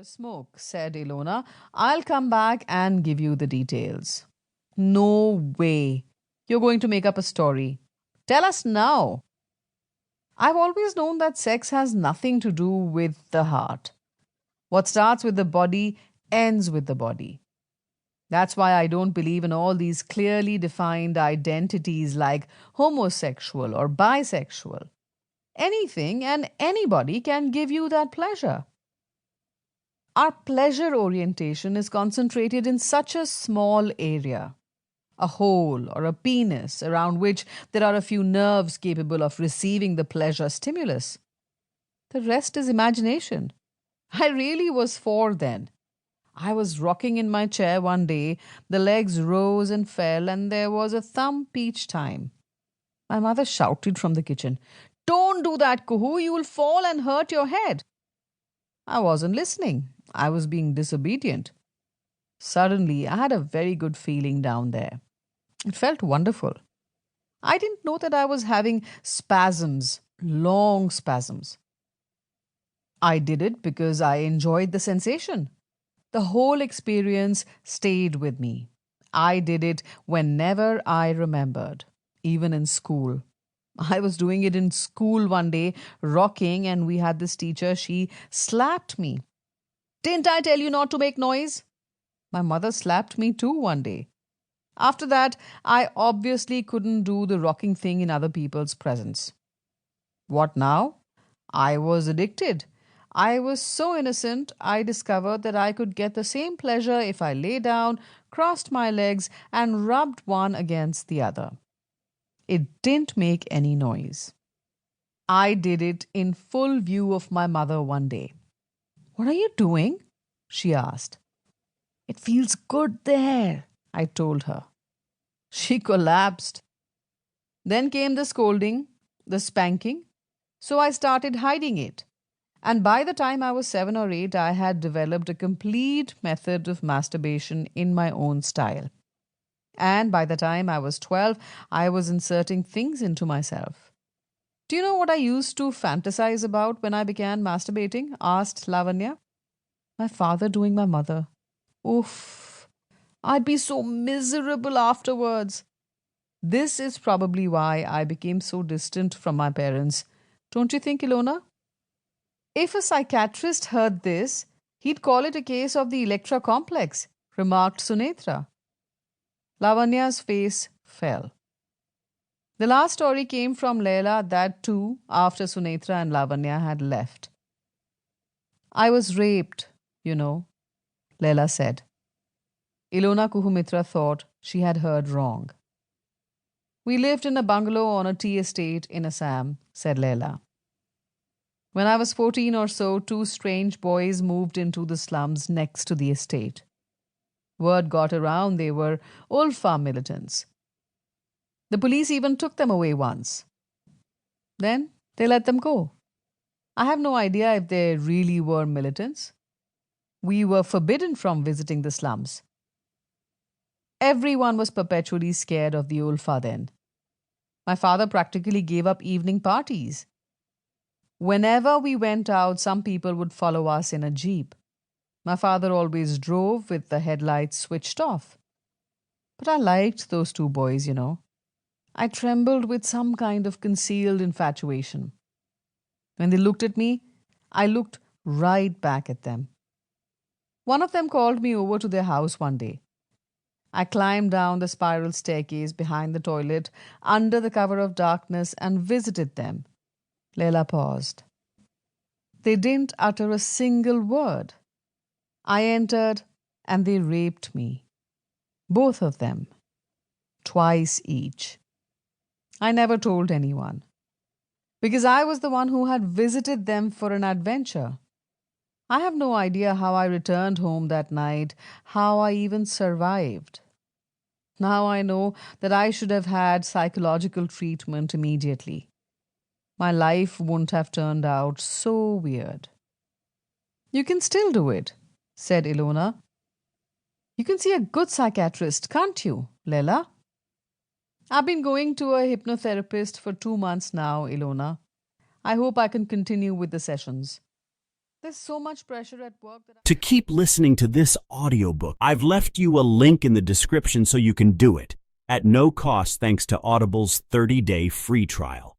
a smoke, said Ilona. I'll come back and give you the details. No way. You're going to make up a story. Tell us now. I've always known that sex has nothing to do with the heart. What starts with the body ends with the body. That's why I don't believe in all these clearly defined identities like homosexual or bisexual. Anything and anybody can give you that pleasure. Our pleasure orientation is concentrated in such a small area, a hole or a penis around which there are a few nerves capable of receiving the pleasure stimulus. The rest is imagination. I really was four then. I was rocking in my chair one day, the legs rose and fell, and there was a thump each time. My mother shouted from the kitchen, "Don't do that, Kuhu, you will fall and hurt your head." I wasn't listening. I was being disobedient. Suddenly, I had a very good feeling down there. It felt wonderful. I didn't know that I was having spasms, long spasms. I did it because I enjoyed the sensation. The whole experience stayed with me. I did it whenever I remembered, even in school. I was doing it in school one day, rocking, and we had this teacher. She slapped me. "Didn't I tell you not to make noise?" My mother slapped me too one day. After that, I obviously couldn't do the rocking thing in other people's presence. What now? I was addicted. I was so innocent, I discovered that I could get the same pleasure if I lay down, crossed my legs, and rubbed one against the other. It didn't make any noise. I did it in full view of my mother one day. "What are you doing?" she asked. "It feels good there," I told her. She collapsed. Then came the scolding, the spanking, so I started hiding it. And by the time I was 7 or 8, I had developed a complete method of masturbation in my own style. And by the time I was 12, I was inserting things into myself. "Do you know what I used to fantasize about when I began masturbating?" asked Lavanya. "My father doing my mother. Oof. I'd be so miserable afterwards. This is probably why I became so distant from my parents. Don't you think, Ilona? If a psychiatrist heard this, he'd call it a case of the Electra complex," remarked Sunetra. Lavanya's face fell. The last story came from Leila, that too, after Sunetra and Lavanya had left. "I was raped, you know," Leila said. Ilona Kuhumitra thought she had heard wrong. "We lived in a bungalow on a tea estate in Assam," said Leila. "When I was 14 or so, two strange boys moved into the slums next to the estate. Word got around they were Ulfa militants. The police even took them away once. Then they let them go. I have no idea if they really were militants. We were forbidden from visiting the slums. Everyone was perpetually scared of the Ulfa then. My father practically gave up evening parties. Whenever we went out, some people would follow us in a jeep. My father always drove with the headlights switched off. But I liked those two boys, you know. I trembled with some kind of concealed infatuation. When they looked at me, I looked right back at them. One of them called me over to their house one day. I climbed down the spiral staircase behind the toilet under the cover of darkness and visited them." Leila paused. "They didn't utter a single word. I entered and they raped me. Both of them. Twice each. I never told anyone. Because I was the one who had visited them for an adventure. I have no idea how I returned home that night, how I even survived. Now I know that I should have had psychological treatment immediately. My life wouldn't have turned out so weird." "You can still do it," said Ilona. "You can see a good psychiatrist, can't you, Leila?" "I've been going to a hypnotherapist for 2 months now, Ilona. I hope I can continue with the sessions." There's so much pressure at work that To keep listening to this audiobook, I've left you a link in the description so you can do it at no cost thanks to Audible's 30-day free trial.